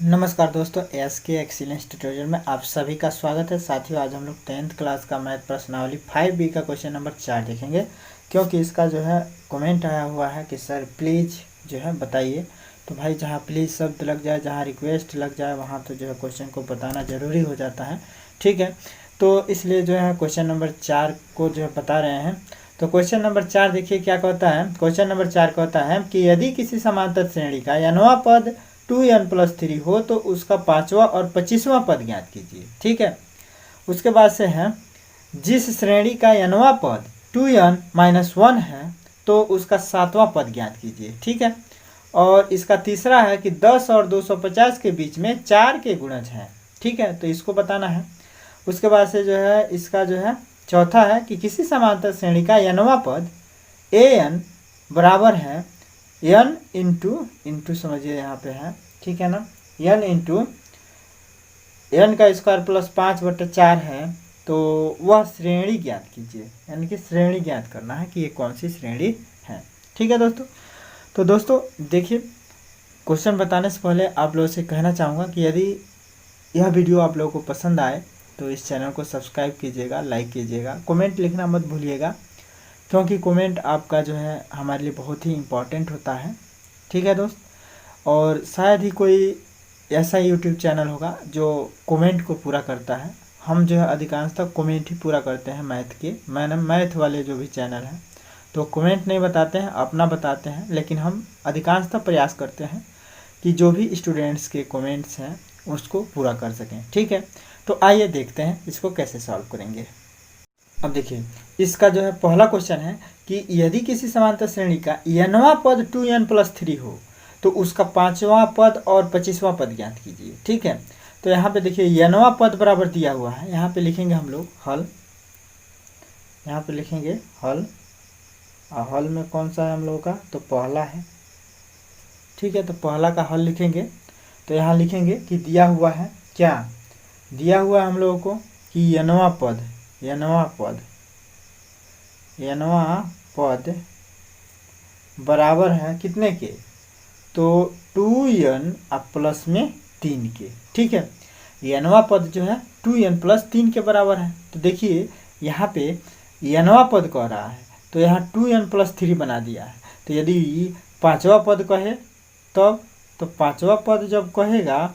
नमस्कार दोस्तों, एस के एक्सीलेंस ट्यूटोरियल में आप सभी का स्वागत है। साथियों, आज हम लोग 10th क्लास का मैथ प्रश्नावली 5B का क्वेश्चन नंबर 4 देखेंगे, क्योंकि इसका जो है कमेंट आया हुआ है कि सर प्लीज़ जो है बताइए। तो भाई जहाँ प्लीज़ शब्द लग जाए, जहाँ रिक्वेस्ट लग जाए, वहाँ तो जो है क्वेश्चन को बताना ज़रूरी हो जाता है। ठीक है, तो इसलिए जो है क्वेश्चन नंबर 4 को जो है बता रहे हैं। तो क्वेश्चन नंबर 4 देखिए क्या कहता है। क्वेश्चन नंबर 4 कहता है कि यदि किसी समांतर श्रेणी का nवां पद 2n+3 हो तो उसका 5वां और 25वां पद ज्ञात कीजिए। ठीक है, उसके बाद से है जिस श्रेणी का nवां पद 2n-1 है तो उसका 7वां पद ज्ञात कीजिए। ठीक है, और इसका तीसरा है कि 10 और 250 के बीच में 4 के गुणज हैं। ठीक है, तो इसको बताना है। उसके बाद से जो है इसका जो है चौथा है कि किसी समांतर श्रेणी का nवां पद an बराबर है n इंटू समझिए यहाँ पे है, ठीक है ना, n इंटू n का स्क्वायर प्लस 5/4 है, तो वह श्रेणी ज्ञात कीजिए। यानी कि श्रेणी ज्ञात करना है कि ये कौन सी श्रेणी है। ठीक है दोस्तों, तो दोस्तों देखिए, क्वेश्चन बताने से पहले आप लोगों से कहना चाहूँगा कि यदि यह वीडियो आप लोगों को पसंद आए तो इस चैनल को सब्सक्राइब कीजिएगा, लाइक कीजिएगा, कमेंट लिखना मत भूलिएगा, क्योंकि कमेंट आपका जो है हमारे लिए बहुत ही इम्पोर्टेंट होता है। ठीक है दोस्त, और शायद ही कोई ऐसा यूट्यूब चैनल होगा जो कमेंट को पूरा करता है। हम जो है अधिकांशतः कमेंट ही पूरा करते हैं मैथ के। मैथ वाले जो भी चैनल हैं तो कमेंट नहीं बताते हैं, अपना बताते हैं, लेकिन हम अधिकांशतः प्रयास करते हैं कि जो भी स्टूडेंट्स के कमेंट्स हैं उसको पूरा कर सकें। ठीक है, तो आइए देखते हैं इसको कैसे सॉल्व करेंगे। अब देखिए, इसका जो है पहला क्वेश्चन है कि यदि किसी समांतर श्रेणी का nवां पद 2n+3 हो तो उसका 5वां पद और 25वां पद ज्ञात कीजिए। ठीक है, तो यहाँ पे देखिए nवां पद बराबर दिया हुआ है, यहाँ पे लिखेंगे हम लोग हल। यहाँ पे लिखेंगे हल, और हल में कौन सा है हम लोगों का, तो पहला है। ठीक है, तो पहला का हल लिखेंगे। तो यहाँ लिखेंगे कि दिया हुआ है, क्या दिया हुआ है हम लोगों को कि nवां पद बराबर है कितने के, तो 2n अब प्लस में 3 के। ठीक है, nवां पद जो है 2n+3 के बराबर है। तो देखिए यहाँ पे nवां पद कह रहा है तो यहाँ 2n+3 बना दिया है। तो यदि 5वां पद कहे तब, तो 5वां पद जब कहेगा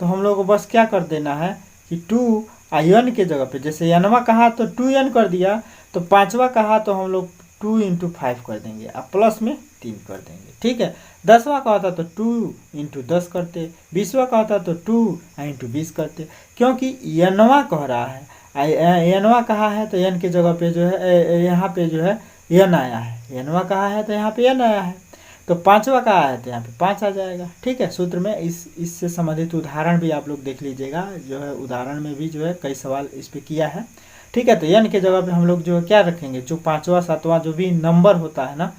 तो हम लोग को बस क्या कर देना है कि 2n के जगह पे, जैसे nवां कहा तो 2n कर दिया, तो 5वां कहा तो हम लोग 2 × 5 कर देंगे, अब प्लस में 3 कर देंगे। ठीक है, 10वां का होता तो 2 × 10 करते, 20वां का होता तो 2 × 20 करते, क्योंकि nवां कह रहा है। nवां कहा है तो n के जगह पे जो है यहाँ पे जो है n आया है, nवां कहा है तो यहाँ पे n आया है, तो 5वां का आया है तो यहाँ पे 5 आ जाएगा। ठीक है, सूत्र में इससे संबंधित उदाहरण भी आप लोग देख लीजिएगा, जो है उदाहरण में भी जो है कई सवाल इस पे किया है। ठीक है, तो n के जगह पे हम लोग जो क्या रखेंगे, जो 5वां 7वां जो भी नंबर होता है ना,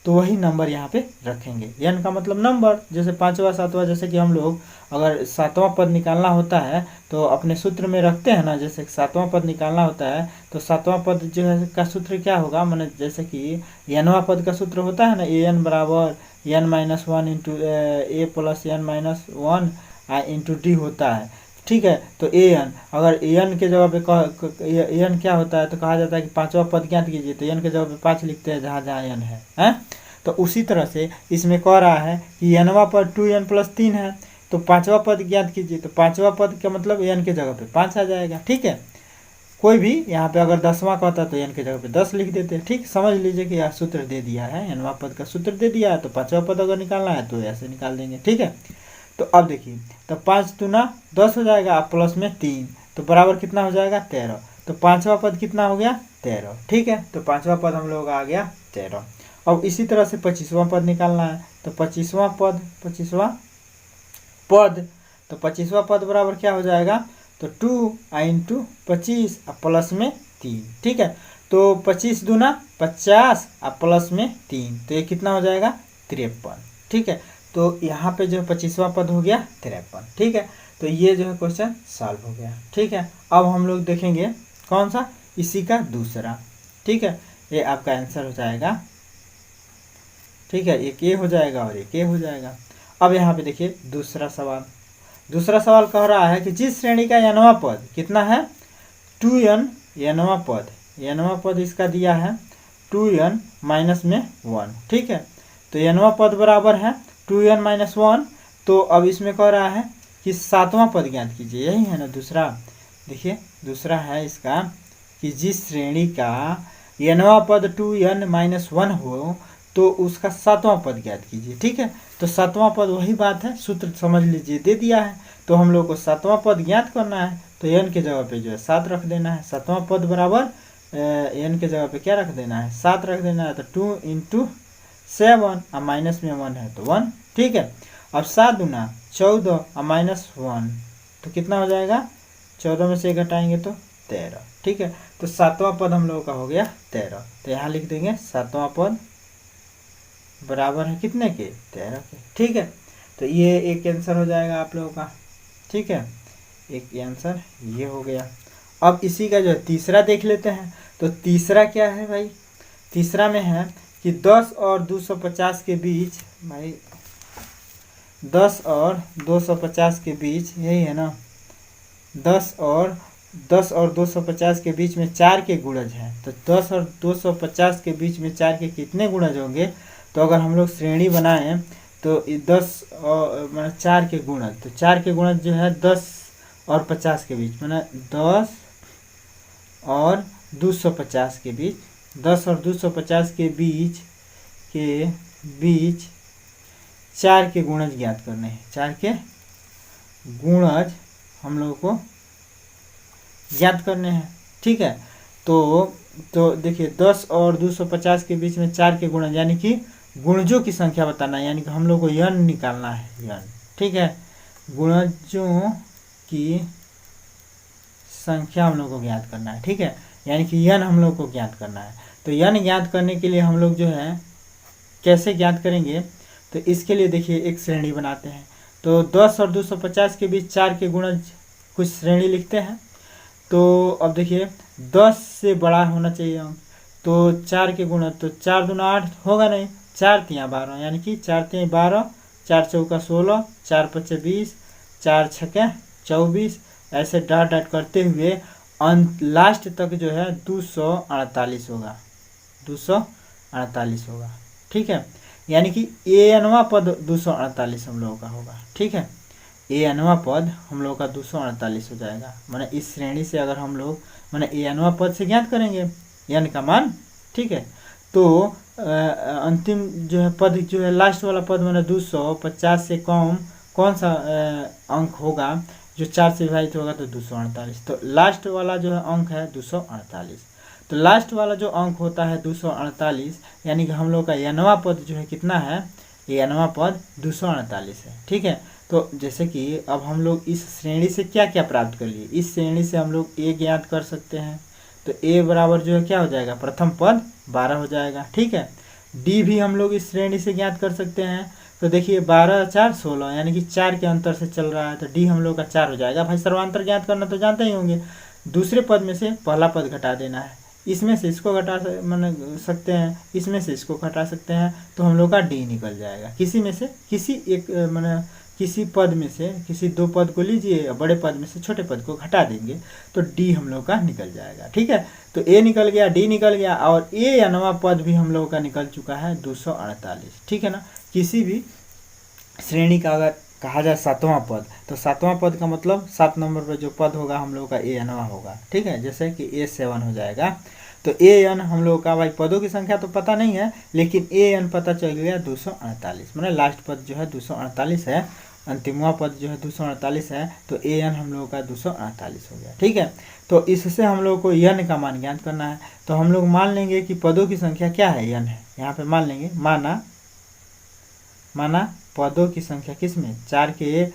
तो वही नंबर यहाँ पे रखेंगे। n का मतलब नंबर, जैसे 5वां 7वां, जैसे कि हम लोग अगर 7वां पद निकालना होता है तो अपने सूत्र में रखते हैं ना, जैसे 7वां पद निकालना होता है तो 7वां पद जो है का सूत्र क्या होगा, मैंने जैसे कि nवां पद का सूत्र होता है ना, an बराबर n-1 into a plus n-1 into D होता है। ठीक है, तो an, अगर an के जगह पे an क्या होता है तो कहा जाता है कि 5वां पद ज्ञात कीजिए, तो n के जगह पे 5 लिखते हैं जहाँ जहाँ n है, हैं? तो उसी तरह से इसमें कह रहा है कि nवां पद 2n+3 है, तो 5वां पद ज्ञात कीजिए, तो 5वां पद का मतलब n के जगह पे 5 आ जाएगा। ठीक है, कोई भी यहाँ पे अगर 10वां का होता तो n के जगह पे 10 लिख देते। ठीक, समझ लीजिए कि यह सूत्र दे दिया है, nवां पद का सूत्र दे दिया है, तो 5वां पद अगर निकालना है तो ऐसे निकाल देंगे। ठीक है, तो अब देखिए, तो 5 दूना 10 हो जाएगा, अब प्लस में 3, तो बराबर कितना हो जाएगा 13, तो 5वां पद कितना हो गया 13। ठीक है, तो 5वां पद हम लोग आ गया 13। अब इसी तरह से 25वां पद निकालना है, तो 25वां पद बराबर क्या हो जाएगा, तो 2 × 25 अब प्लस में 3। ठीक है, तो 25 दूना 50 अब प्लस में 3, तो ये कितना हो जाएगा 53। ठीक है, तो यहाँ पे जो 25वां पद हो गया 53। ठीक है, तो ये जो है क्वेश्चन सॉल्व हो गया। ठीक है, अब हम लोग देखेंगे कौन सा, इसी का दूसरा। ठीक है, ये आपका आंसर हो जाएगा। ठीक है, एक ए हो जाएगा और एक ए हो जाएगा। अब यहाँ पे देखिए दूसरा सवाल कह रहा है कि जिस श्रेणी का nवां पद कितना है 2n, nवां पद इसका दिया है 2n माइनस में 1, ठीक है। तो nवां पद बराबर है 2n माइनस 1। तो अब इसमें कह रहा है कि 7वां पद ज्ञात कीजिए, यही है ना दूसरा। देखिए दूसरा है इसका कि जिस श्रेणी का nवां पद 2n माइनस 1 हो तो उसका 7वां पद ज्ञात कीजिए, ठीक है। तो 7वां पद वही बात है, सूत्र समझ लीजिए दे दिया है। तो हम लोग को 7वां पद ज्ञात करना है, तो n के जगह पे जो है 7 रख देना है। 7वां पद बराबर n के जगह पे क्या रख देना है 7 रख देना है। तो 2 इंटू 7 और माइनस में 1 है तो 1, ठीक है। अब 7 दूना 14 और माइनस 1 तो कितना हो जाएगा, 14 में से 1 घटाएंगे तो 13, ठीक है। तो 7वां पद हम लोगों का हो गया 13। तो यहाँ लिख देंगे 7वां पद बराबर है कितने के 13 के, ठीक है। तो ये एक आंसर हो जाएगा आप लोगों का, ठीक है। एक आंसर ये हो गया। अब इसी का जो तीसरा देख लेते हैं। तो तीसरा क्या है भाई, तीसरा में है कि 10 और 250 के बीच, भाई 10 और 250 के बीच, यही है ना, 10 और 250 के बीच में 4 के गुणज हैं। तो 10 और 250 के बीच में 4 के कितने गुणज होंगे। तो अगर हम लोग श्रेणी बनाएं तो 10 और मतलब 4 के गुणज, तो 4 के गुणज जो है 10 और 50 के बीच, मतलब 10 और 250 के बीच, 10 और 250 के बीच 4 के गुणज ज्ञात करने हैं। 4 के गुणज हम लोगों को ज्ञात करने हैं, ठीक है। तो देखिए 10 और 250 के बीच में 4 के गुणज यानी कि गुणजों की संख्या बताना है, यानी कि हम लोग को n निकालना है, n, ठीक है। गुणजों की संख्या हम लोग को ज्ञात करना है, ठीक है, यानी कि n हम लोग को ज्ञात करना है। तो n ज्ञात करने के लिए हम लोग जो है कैसे ज्ञात करेंगे, तो इसके लिए देखिए एक श्रेणी बनाते हैं। तो 10 और 250 के बीच 4 के गुणज कुछ श्रेणी लिखते हैं। तो अब देखिए 10 से बड़ा होना चाहिए अंक, तो 4 के गुणज, तो 4 दूना 8 होगा नहीं, 4 तियाँ 12, यानी कि 4 तियाँ 12, 4 चौका 16, 4 पच्चे 20, 4 छक्के 24, ऐसे डाट डाट करते हुए अंत लास्ट तक जो है 248 होगा, 248 होगा, ठीक है। यानी कि nवां पद 248 हम लोगों का होगा, ठीक है। nवां पद हम लोगों का 248 हो जाएगा। माने इस श्रेणी से अगर हम लोग माने nवां पद से ज्ञात करेंगे n का मान, ठीक है। तो अंतिम जो है पद जो है लास्ट वाला पद माने 250 से कम कौन सा अंक होगा जो 4 से विभाजित होगा, तो 248। तो लास्ट वाला जो है अंक है 248। तो लास्ट वाला जो अंक होता है 248, यानी कि हम लोग का nवां पद जो है कितना है, nवां पद 248 है, ठीक है। तो जैसे कि अब हम लोग इस श्रेणी से क्या क्या प्राप्त कर लिए, इस श्रेणी से हम लोग a ज्ञात कर सकते हैं। तो a बराबर जो है क्या हो जाएगा, प्रथम पद 12 हो जाएगा, ठीक है। d भी हम लोग इस श्रेणी से ज्ञात कर सकते हैं। तो देखिए 12 4 16, यानी कि 4 के अंतर से चल रहा है, तो d हम लोग का 4 हो जाएगा। भाई सर्वांतर ज्ञात करना तो जानते ही होंगे, दूसरे पद में से पहला पद घटा देना है, इसमें से इसको घटा सकते हैं, इसमें से इसको घटा सकते हैं, तो हम लोग का d निकल जाएगा। किसी में से किसी एक किसी पद में से किसी दो पद को लीजिए, बड़े पद में से छोटे पद को घटा देंगे तो d हम लोग का निकल जाएगा, ठीक है। तो a निकल गया, d निकल गया, और nवां पद भी हम लोगों का निकल चुका है 248, ठीक है ना। किसी भी श्रेणी का अगर कहा जाए 7वां पद, तो 7वां पद का मतलब 7 नंबर पर जो पद होगा हम लोगों का nवां होगा, ठीक है। जैसे कि a7 हो जाएगा। तो an हम लोग का भाई पदों की संख्या तो पता नहीं है, लेकिन an पता चल गया 248, मतलब लास्ट पद जो है 248 है, अंतिमवा पद जो है 248 है। तो an हम लोगों का 248 हो गया, ठीक है। तो इससे हम लोग को n का मान ज्ञात करना है। तो हम लोग मान लेंगे कि पदों की संख्या क्या है, n है। यहाँ पे मान लेंगे, माना पदों की संख्या किस में, 4 के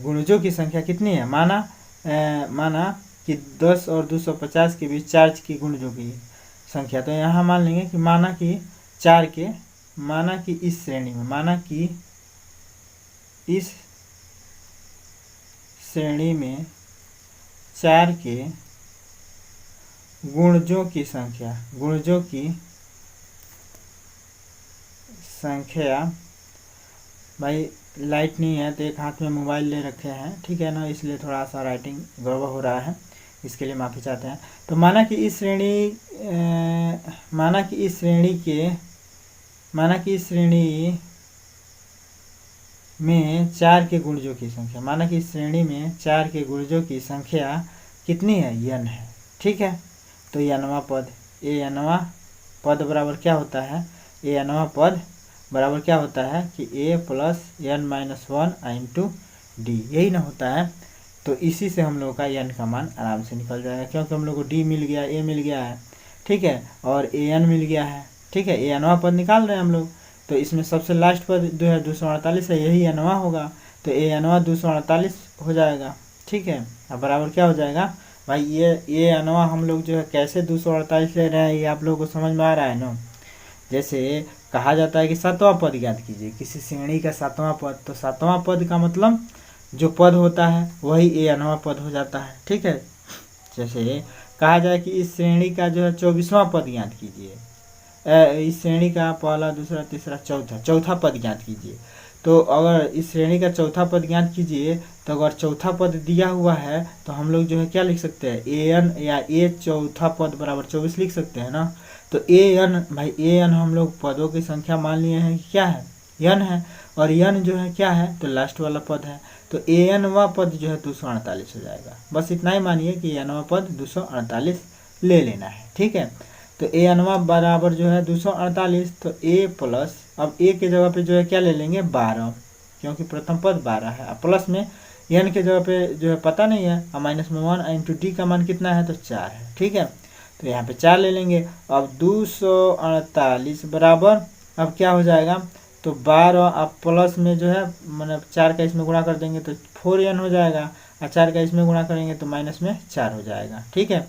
गुणजों की संख्या कितनी है, माना कि 10 और 250 के बीच 4 की गुणजों की संख्या। तो यहाँ मान लेंगे कि माना कि इस श्रेणी में, माना कि इस श्रेणी में 4 के गुणजों की संख्या भाई लाइट नहीं है तो एक हाथ में मोबाइल ले रखे हैं, ठीक है ना, इसलिए थोड़ा सा राइटिंग गड़बड़ हो रहा है, इसके लिए माफ़ी चाहते हैं। तो माना कि इस श्रेणी में 4 के गुणजों की संख्या, माना कि इस श्रेणी में 4 के गुणजों की संख्या कितनी है, n है, ठीक है। तो nवां पद, nवां पद बराबर क्या होता है, nवां पद बराबर क्या होता है कि a plus n minus 1 into D, यही ना होता है। तो इसी से हम लोगों का n का मान आराम से निकल जाएगा, क्योंकि हम लोग को d मिल गया, a मिल गया है, ठीक है, और an मिल गया है, ठीक है। nवां पद निकाल रहे हैं हम लोग, तो इसमें सबसे लास्ट पद जो है 248 है, यही nवां होगा, तो nवां 248 हो जाएगा, ठीक है। अब बराबर क्या हो जाएगा भाई, ये nवां हम लोग जो है कैसे 248 ले रहे हैं, ये आप लोगों को समझ में आ रहा है ना। जैसे कहा जाता है कि सातवां पद ज्ञात कीजिए, किसी श्रेणी का सातवां पद, तो सातवां पद का मतलब जो पद होता है वही nवां पद हो जाता है, ठीक है। जैसे कहा जाए कि इस श्रेणी का जो है 24वां पद ज्ञात कीजिए, इस श्रेणी का पहला दूसरा तीसरा चौथा पद ज्ञात कीजिए। तो अगर इस श्रेणी का चौथा पद ज्ञात कीजिए, तो अगर चौथा पद दिया हुआ है तो हम लोग जो है क्या लिख सकते हैं, an या a चौथा पद बराबर 24 लिख सकते हैं ना। तो an भाई an हम लोग पदों की संख्या मान लिए हैं कि क्या है, n है, और n जो है क्या है, तो लास्ट वाला पद है, तो anवां पद जो है 248 हो जाएगा। बस इतना ही मानिए कि anवां पद 248 ले लेना है, ठीक है। तो anवां बराबर जो है 248, तो a प्लस, अब a के जगह पे जो है क्या ले लेंगे 12, क्योंकि प्रथम पद 12 है, अब प्लस में n के जगह पे जो है पता नहीं है, अब माइनस में 1 इंटू डी का मान कितना है, तो 4 है, ठीक है। तो यहाँ पे 4 ले लेंगे। अब 248 बराबर अब क्या हो जाएगा, तो 12 अब प्लस में जो है मतलब 4 का इसमें गुणा कर देंगे तो 4n हो जाएगा, और 4 का इसमें गुणा करेंगे तो माइनस में 4 हो जाएगा, ठीक है।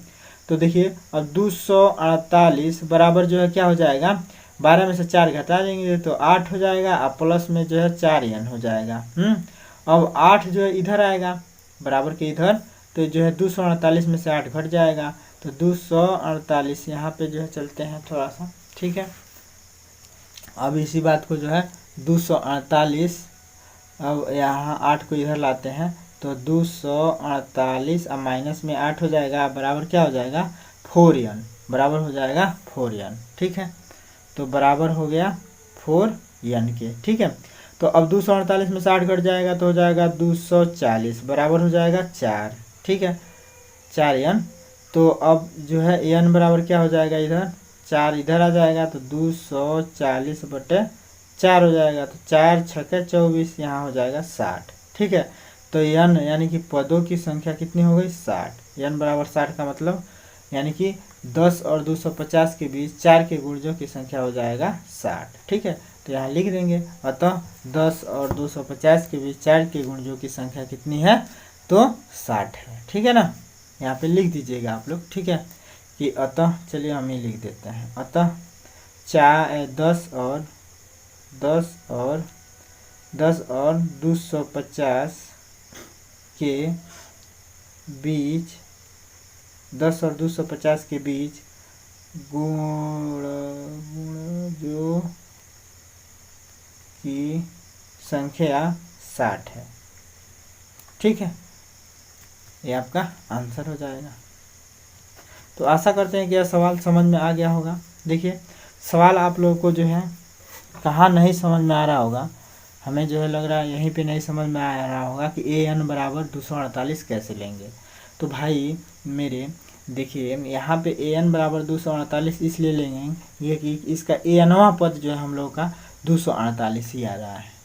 तो देखिए अब 248 बराबर जो है क्या हो जाएगा, 12 में से 4 घटा देंगे तो 8 हो जाएगा, और प्लस में जो है 4n हो जाएगा। अब 8 जो है इधर आएगा बराबर के इधर, तो जो है 248 में से 8 घट जाएगा, तो 248 यहाँ पे जो है चलते हैं थोड़ा सा, ठीक है। अब इसी बात को जो है 248, अब यहाँ 8 को इधर लाते हैं, तो 248 अब माइनस में 8 हो जाएगा, बराबर क्या हो जाएगा 4n, बराबर हो जाएगा 4n, ठीक है। तो बराबर हो गया 4n के, ठीक है। तो अब 248 में से 8 घट जाएगा तो हो जाएगा 240, बराबर हो जाएगा 4, ठीक है, 4n। तो अब जो है n बराबर क्या हो जाएगा, इधर 4 इधर आ जाएगा, तो 240 बटे 4 हो जाएगा, तो 4 छक्के 24, यहाँ हो जाएगा 60, ठीक है। तो n यानी कि पदों की संख्या कितनी हो गई 60, n बराबर 60 का मतलब यानी कि 10 और 250 के बीच 4 के गुणजों की संख्या हो जाएगा 60, ठीक है। तो यहाँ लिख देंगे, अतः 10 और 250 के बीच 4 के गुणजों की संख्या कितनी है, तो 60 है, ठीक है ना। यहाँ पे लिख दीजिएगा आप लोग, ठीक है, कि अतः, चलिए हम ही लिख देते हैं, अतः 10 और 250 के बीच 10 और 250 के बीच गुणजों की संख्या 60 है, ठीक है। ये आपका आंसर हो जाएगा। तो आशा करते हैं कि यह सवाल समझ में आ गया होगा। देखिए सवाल आप लोगों को जो है कहाँ नहीं समझ में आ रहा होगा, हमें जो है लग रहा है यहीं पे नहीं समझ में आ रहा होगा कि an बराबर 248 कैसे लेंगे। तो भाई मेरे देखिए यहाँ पे an बराबर 248 इसलिए लेंगे ये कि इसका anवां पद जो है हम लोग का 248 ही आ रहा है।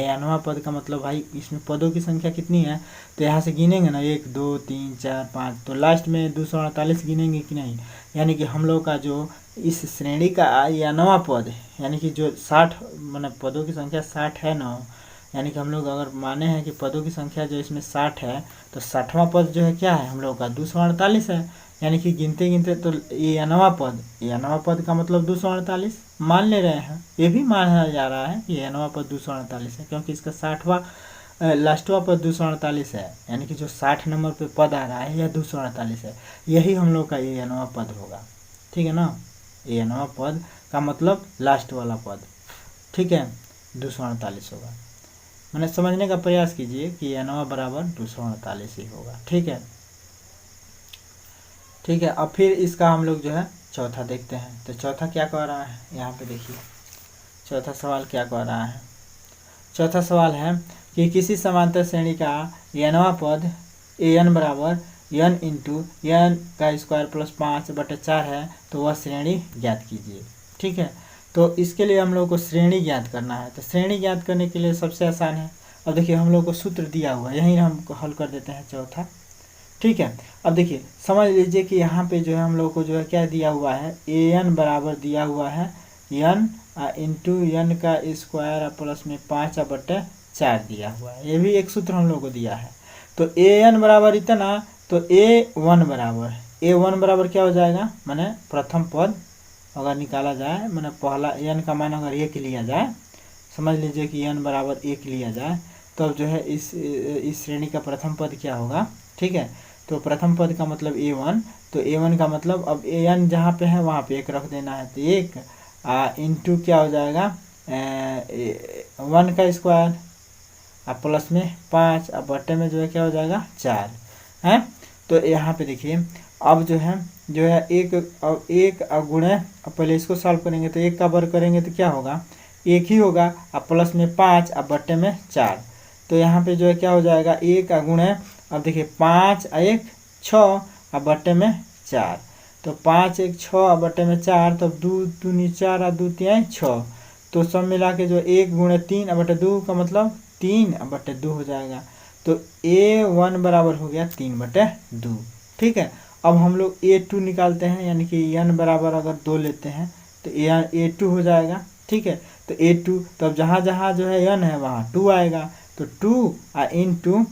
anवां पद का मतलब भाई इसमें पदों की संख्या कितनी है, तो यहाँ से गिनेंगे ना 1 2 3 4 5, तो लास्ट में 248 गिनेंगे कि नहीं, यानी कि हम लोग का जो इस श्रेणी का anवां पद यानी कि जो 60 मतलब पदों की संख्या 60 है ना, यानी कि हम लोग अगर माने हैं कि पदों की संख्या जो इसमें 60 है, तो 60वां पद जो है क्या है हम लोग का 248 है, यानी कि गिनते गिनते तो anवां पद का मतलब 248 मान ले रहे हैं, ये भी माना जा रहा है कि anवां पद 248 है, क्योंकि इसका 60वां लास्टवां पद 248 है, यानी कि जो 60 नंबर पे पद आ रहा है यह 248 है, यही हम लोग का anवां पद होगा, ठीक है ना। anवां पद का मतलब लास्ट वाला पद, ठीक है, 248 होगा। मैंने समझने का प्रयास कीजिए कि n बराबर 248 ही होगा। ठीक है, ठीक है। अब फिर इसका हम लोग जो है चौथा देखते हैं। तो चौथा क्या कह रहा है, यहाँ पे देखिए चौथा सवाल क्या कह रहा है। चौथा सवाल है कि किसी समांतर श्रेणी का nवां पद an बराबर n इंटू n का स्क्वायर प्लस 5/4 है, तो वह श्रेणी ज्ञात कीजिए। ठीक है, तो इसके लिए हम लोग को श्रेणी ज्ञात करना है। तो श्रेणी ज्ञात करने के लिए सबसे आसान है, अब देखिए हम लोग को सूत्र दिया हुआ है, यहीं हम हल कर देते हैं चौथा। ठीक है, अब देखिए समझ लीजिए कि यहाँ पे जो है हम लोग को जो है क्या दिया हुआ है, an बराबर दिया हुआ है n इंटू n का स्क्वायर प्लस में 5/4 दिया हुआ है। ये भी एक सूत्र हम लोग को दिया है। तो an बराबर इतना, तो a1 बराबर क्या हो जाएगा, माने प्रथम पद अगर निकाला जाए, माने पहला n का मान अगर 1 लिया जाए, समझ लीजिए कि n बराबर 1 लिया जाए, तब जो है इस श्रेणी का प्रथम पद क्या होगा। ठीक है, तो प्रथम पद का मतलब a1, तो a1 का मतलब अब an जहाँ पे है वहाँ पे 1 रख देना है, तो 1 इंटू क्या हो जाएगा 1 का स्क्वायर प्लस में 5 अब बट्टे में जो है क्या हो जाएगा 4 है। तो यहाँ पे देखिए अब जो है एक गुणे, अब पहले इसको सॉल्व करेंगे तो 1 का वर्ग करेंगे तो क्या होगा 1 ही होगा, अब प्लस में 5 अब बट्टे में 4। तो यहाँ पे जो है क्या हो जाएगा 1 गुणे, अब देखिए 5 1 6 अब बट्टे में 4, तो 5 1 6 अब बट्टे में 4, तब 2 दूनी 4 और 2 3 6, तो सब मिला के जो 1 गुणे 3 अब बट्टे 2 का मतलब 3 अब बट्टे 2 हो जाएगा। तो a1 बराबर हो गया 3/2। ठीक है, अब हम लोग a2 निकालते हैं, यानी कि n बराबर अगर 2 लेते हैं तो a2 हो जाएगा। ठीक है, तो a2, तब जहाँ जहाँ जो है n है वहाँ 2 आएगा, तो 2 इंटू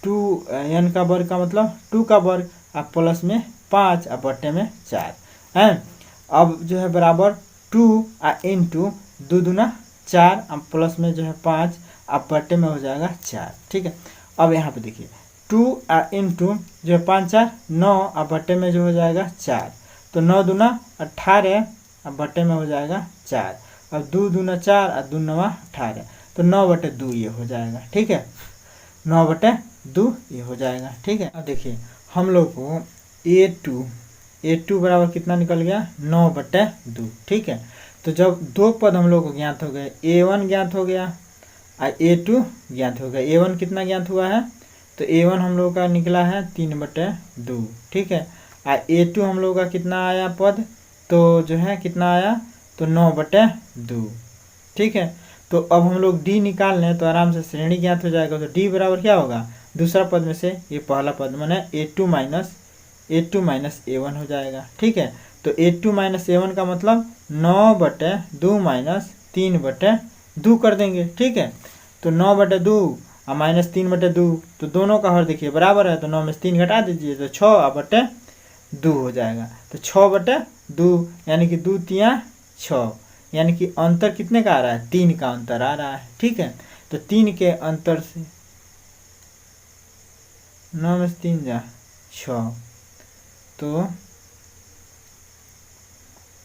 2 n का वर्ग का मतलब 2 का वर्ग अब प्लस में 5 अब बट्टे में 4 है। अब जो है बराबर 2 इंटू 2 दूना 4 अब प्लस में जो है 5 अब बट्टे में हो जाएगा 4। ठीक है, अब यहाँ पे देखिए 2 इंटू जो है 5 4 9 अब बट्टे में जो हो जाएगा 4, तो 9 दूना 18 अब बट्टे में हो जाएगा 4, अब 2 दूना 4 और 2 9 18, तो 9/2 ये हो जाएगा। ठीक है, 9/2 ये हो जाएगा। ठीक है, अब देखिए हम लोग को a2 बराबर कितना निकल गया 9/2। ठीक है, तो जब दो पद हम लोग को ज्ञात हो गए, a1 ज्ञात हो गया और a2 ज्ञात हो गया। a1 कितना ज्ञात हुआ है, तो a1 हम लोग का निकला है 3/2। ठीक है, और a2 हम लोग का कितना आया पद, तो जो है कितना आया, तो 9/2। ठीक है, तो अब हम लोग d निकाल लें तो आराम से श्रेणी ज्ञात हो जाएगा। तो d बराबर क्या होगा, दूसरा पद में से ये पहला पद माने a2 माइनस a1 हो जाएगा। ठीक है, तो a2 माइनस a1 का मतलब 9/2 माइनस 3/2 कर देंगे। ठीक है, तो 9/2 और माइनस 3/2, तो दोनों का हर देखिए बराबर है, तो 9 में से 3 घटा दीजिए तो 6/2 हो जाएगा। तो 6/2 यानी कि 2 3 6, यानी कि अंतर कितने का आ रहा है, 3 का अंतर आ रहा है। ठीक है, तो 3 के अंतर से 9 में से 3 जा 6, तो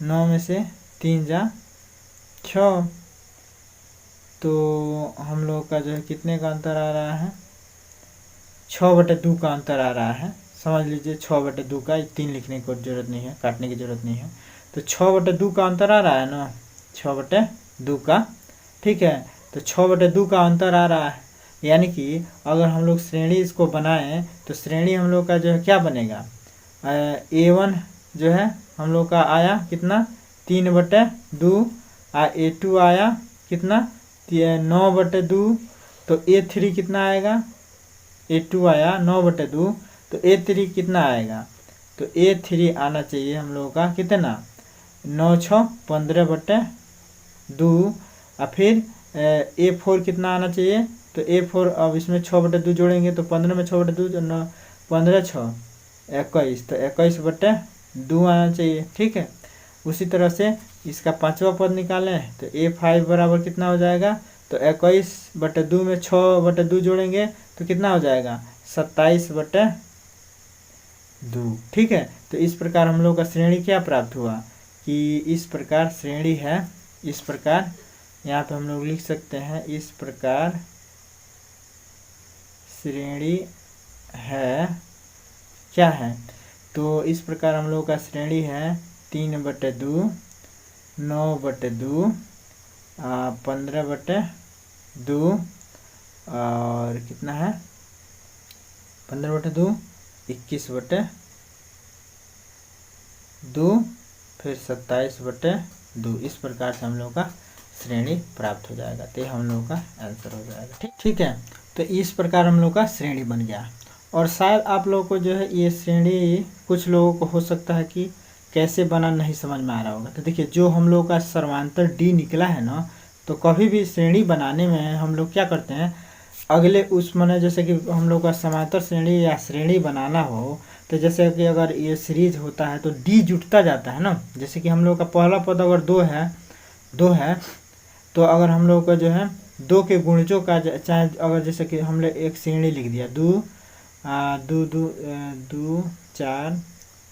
9 में से 3 जा 6, तो हम लोग का जो है कितने का अंतर आ रहा है, 6/2 का अंतर आ रहा है। समझ लीजिए 6/2 का, 3 लिखने की जरूरत नहीं है, काटने की जरूरत नहीं है, तो 6/2 का अंतर आ रहा है ना, 6/2 का। ठीक है, तो 6/2 का अंतर आ रहा है, यानी कि अगर हम लोग श्रेणी इसको बनाएं तो श्रेणी हम लोग का जो है क्या बनेगा, a1 जो है हम लोग का आया कितना 3/2 और a2 आया कितना 9/2, तो a3 कितना आएगा, a2 आया 9/2, तो a3 कितना आएगा, तो a3 आना चाहिए हम लोगों का कितना 9 6 15/2, और फिर a4 कितना आना चाहिए, तो a4 अब इसमें 6/2 जोड़ेंगे तो 15 में 6/2 तो 9 15 6 21, तो 21/2 आना चाहिए। ठीक है, उसी तरह से इसका पांचवा पद निकालें तो a5 बराबर कितना हो जाएगा, तो 21/2 में 6/2 जोड़ेंगे तो कितना हो जाएगा 27/2। ठीक है, तो इस प्रकार हम लोग का श्रेणी क्या प्राप्त हुआ कि इस प्रकार श्रेणी है, इस प्रकार यहाँ पे हम लोग लिख सकते हैं, इस प्रकार श्रेणी है क्या है। तो इस प्रकार हम लोग का श्रेणी है 3/2, 9/2, 15/2 और कितना है 15/2, 21/2, फिर 27/2। इस प्रकार से हम लोग का श्रेणी प्राप्त हो जाएगा। तो ये हम लोग का आंसर हो जाएगा। ठीक है, तो इस प्रकार हम लोग का श्रेणी बन गया। और शायद आप लोगों को जो है ये श्रेणी कुछ लोगों को हो सकता है कि कैसे बना नहीं समझ में आ रहा होगा। तो देखिए जो हम लोग का सर्वांतर डी निकला है ना, तो कभी भी श्रेणी बनाने में हम लोग क्या करते हैं, अगले उस माने जैसे कि हम लोग का समांतर श्रेणी या श्रेणी बनाना हो, तो जैसे कि अगर ये सीरीज होता है तो डी जुटता जाता है ना। जैसे कि हम लोग का पहला पद अगर 2 है तो अगर हम लोग का जो है 2 के गुणजों का चाहे अगर जैसे कि हमने एक श्रेणी लिख दिया 2 4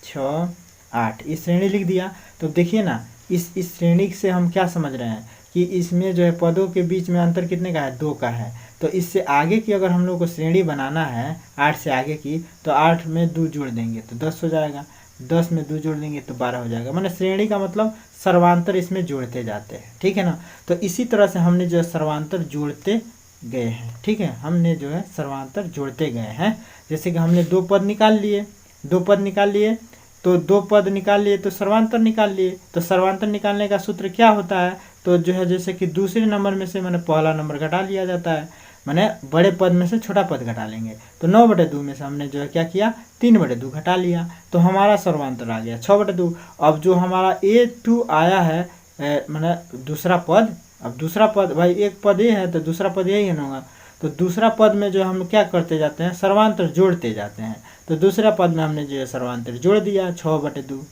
6 8 इस श्रेणी लिख दिया। तो देखिए ना इस श्रेणी से हम क्या समझ रहे हैं कि इसमें जो है पदों के बीच में अंतर कितने का है, 2 का है। तो इससे आगे की अगर हम लोग को श्रेणी बनाना है 8 से आगे की, तो 8 में 2 जोड़ देंगे तो 10 हो जाएगा, 10 में 2 जोड़ देंगे तो 12 हो जाएगा। माने श्रेणी का मतलब सर्वांतर इसमें जोड़ते जाते हैं। ठीक है ना। तो इसी तरह से हमने जो है सर्वांतर जोड़ते गए हैं। ठीक है, हमने जो है सर्वांतर जोड़ते गए हैं। जैसे कि हमने 2 पद निकाल लिए, 2 पद निकाल लिए तो 2 पद निकाल लिए तो सर्वांतर निकाल लिए। तो सर्वांतर निकालने का सूत्र क्या होता है, तो जो है जैसे कि दूसरे नंबर में से मैंने पहला नंबर घटा लिया जाता है, मैंने बड़े पद में से छोटा पद घटा लेंगे। तो 9/2 में से हमने जो है क्या किया 3/2 घटा लिया, तो हमारा सर्वांतर आ गया 6/2। अब जो हमारा A2 आया है मैंने दूसरा पद, अब दूसरा पद भाई एक पद ए है तो दूसरा पद यही है ना होगा। तो दूसरा पद में जो हम क्या करते जाते हैं सर्वांतर जोड़ते जाते हैं। तो दूसरा पद में हमने जो है सर्वांतर जोड़ दिया 6/2।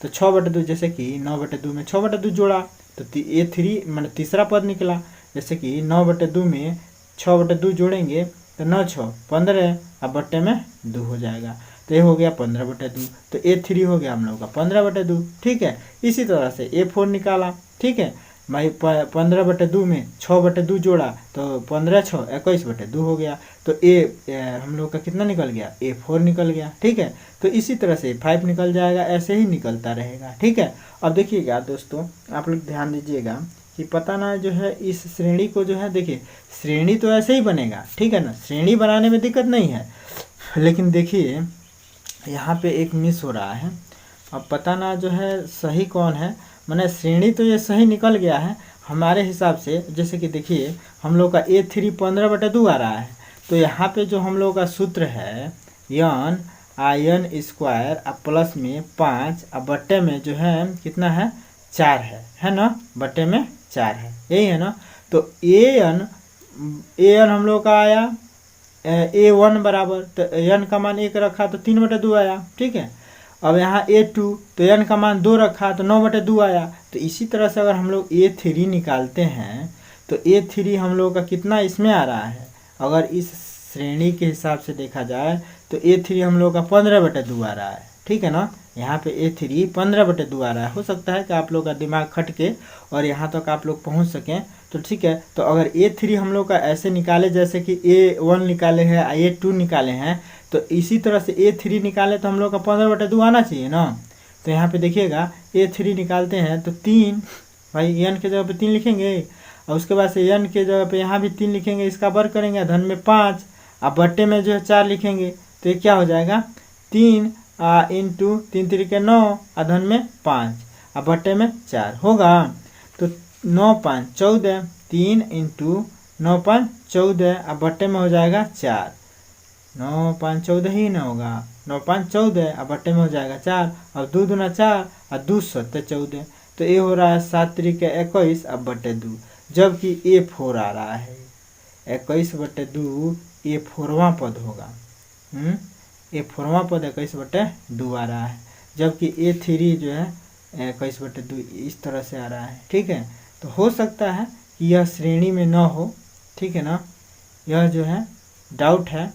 तो 6/2 जैसे कि 9/2 में 6/2 जोड़ा तो A3 मैंने तीसरा पद निकला। जैसे कि 9/2 में 6/2 जोड़ेंगे तो 9 6 15 अब बट्टे में 2 हो जाएगा। तो ये हो गया 15/2। तो A3 हो गया हम लोग का 15/2। ठीक है, इसी तरह से A4 निकाला। ठीक है भाई 15/2 में 6/2 जोड़ा तो 15 6 21/2 हो गया। तो हम लोग का कितना निकल गया A4 निकल गया। ठीक है, तो इसी तरह से 5 निकल जाएगा, ऐसे ही निकलता रहेगा। ठीक है, अब देखिएगा दोस्तों आप लोग ध्यान दीजिएगा कि पता ना जो है इस श्रेणी को जो है देखिए श्रेणी तो ऐसे ही बनेगा। ठीक है ना, श्रेणी बनाने में दिक्कत नहीं है, लेकिन देखिए यहाँ पे एक मिस हो रहा है। अब पता ना जो है सही कौन है, मैंने श्रेणी तो ये सही निकल गया है हमारे हिसाब से। जैसे कि देखिए हम लोग का A3 15/2 आ रहा है। तो यहाँ पे जो हम लोग का सूत्र है n स्क्वायर अब प्लस में 5 अब बट्टे में जो है कितना है 4 है ना, बट्टे में 4 है, यही है ना। तो an हम लोग का आया A1 बराबर, तो n का मान 1 रखा तो 3/2 आया। ठीक है, अब यहाँ A2 तो n का मान 2 रखा तो 9/2 आया। तो इसी तरह से अगर हम लोग A3 निकालते हैं तो A3 हम लोग का कितना इसमें आ रहा है, अगर इस श्रेणी के हिसाब से देखा जाए तो A3 हम लोग का 15/2 आ रहा है। ठीक है ना, यहाँ पे A3 15/2 आ रहा है। हो सकता है कि आप लोग का दिमाग खटके और यहाँ तक आप लोग पहुँच सकें। तो ठीक है, तो अगर A3 हम लोग का ऐसे निकाले जैसे कि A1 निकाले हैं A2 निकाले हैं, तो इसी तरह से A3 निकाले तो हम लोग का 15/2 आना चाहिए ना। तो यहाँ पे देखिएगा A3 निकालते हैं तो 3 भाई n के जगह पे 3 लिखेंगे और उसके बाद से n के जगह पे यहाँ भी 3 लिखेंगे, इसका वर्ग करेंगे धन में 5 अब बट्टे में जो है 4 लिखेंगे। तो ये क्या हो जाएगा 3 इंटू 3 3 9 धन में 5 अब बट्टे में 4 होगा। तो 9 5 14, 3 इंटू 9 5 14 अब बट्टे में हो जाएगा 4, 9 5 14 ही ना होगा, 9 5 14 अब बट्टे में हो जाएगा 4 और 2 दूना 4 और 2 7 14। तो ये हो रहा है 7 3 21 अब बट्टे 2, जबकि A4 आ रहा है 21/2 A4वां पद होगा। A4वां पद 21/2 आ रहा है, जबकि A3 जो है 21/2 इस तरह से आ रहा है। ठीक है, तो हो सकता है कि यह श्रेणी में न हो। ठीक है ना, यह जो है डाउट है।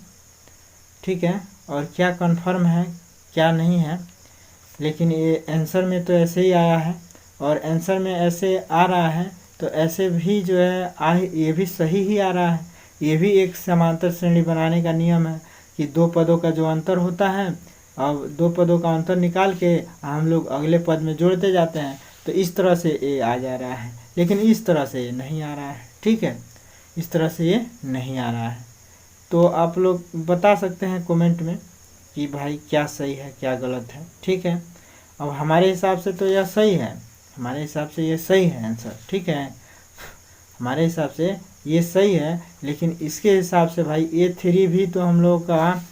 ठीक है, और क्या कंफर्म है क्या नहीं है, लेकिन ये आंसर में तो ऐसे ही आया है और आंसर में ऐसे आ रहा है तो ऐसे भी जो है ये भी सही ही आ रहा है, ये भी एक समांतर श्रेणी बनाने का नियम है कि दो पदों का जो अंतर होता है, अब दो पदों का अंतर निकाल के हम लोग अगले पद में जोड़ते जाते हैं, तो इस तरह से ये आ जा रहा है, लेकिन इस तरह से ये नहीं आ रहा है। ठीक है, इस तरह से ये नहीं आ रहा है। तो आप लोग बता सकते हैं कमेंट में कि भाई क्या सही है क्या गलत है। ठीक है, अब हमारे हिसाब से तो यह सही है, हमारे हिसाब से ये सही है आंसर। ठीक है, हमारे हिसाब से ये सही है, लेकिन इसके हिसाब से भाई A3 भी तो हम लोग का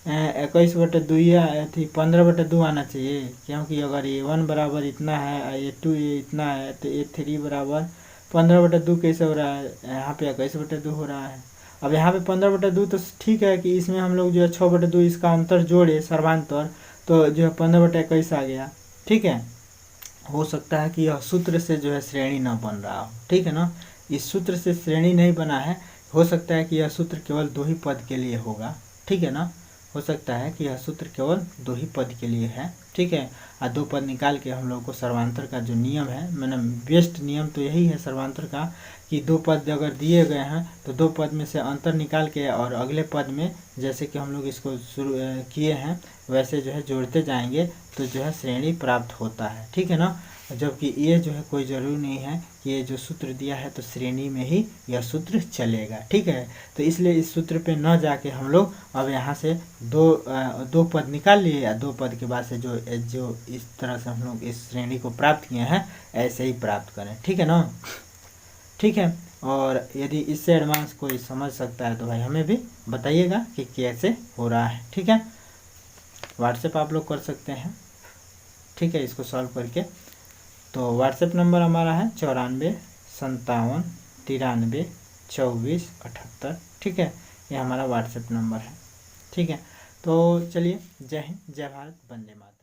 21/2 थी 15/2 आना चाहिए, क्योंकि अगर A1 बराबर इतना है, A2 ये इतना है, तो A3 बराबर 15/2 कैसे हो रहा है, यहाँ पे 21/2 हो रहा है। अब यहाँ पे 15/2 तो ठीक है कि इसमें हम लोग जो है 6/2 इसका अंतर जोड़े सर्वांतर, तो जो है 15/21 आ गया। ठीक है, हो सकता है कि यह सूत्र से जो है श्रेणी न बन रहा हो। ठीक है ना, इस सूत्र से श्रेणी नहीं बना है, हो सकता है कि यह सूत्र केवल दो ही पद के लिए होगा। ठीक है ना, हो सकता है कि यह सूत्र केवल दो ही पद के लिए है। ठीक है, और दो पद निकाल के हम लोग को सर्वांतर का जो नियम है, मैंने बेस्ट नियम तो यही है सर्वांतर का, कि दो पद अगर दिए गए हैं तो दो पद में से अंतर निकाल के और अगले पद में जैसे कि हम लोग इसको शुरू किए हैं वैसे जो है जोड़ते जाएंगे तो जो है श्रेणी प्राप्त होता है। ठीक है ना, जबकि ये जो है कोई ज़रूरी नहीं है कि ये जो सूत्र दिया है तो श्रेणी में ही यह सूत्र चलेगा। ठीक है, तो इसलिए इस सूत्र पे न जाके हम लोग अब यहाँ से दो पद निकाल लिए, या दो पद के बाद से जो जो इस तरह से हम लोग इस श्रेणी को प्राप्त किए हैं ऐसे ही प्राप्त करें। ठीक है ना, ठीक है, और यदि इससे एडवांस कोई समझ सकता है तो भाई हमें भी बताइएगा कि कैसे हो रहा है। ठीक है, व्हाट्सएप आप लोग कर सकते हैं। ठीक है, इसको सॉल्व करके। तो व्हाट्सएप नंबर हमारा है 9457932478। ठीक है, ये हमारा व्हाट्सएप नंबर है। ठीक है, तो चलिए, जय हिंद, जय भारत, वंदे मातरम।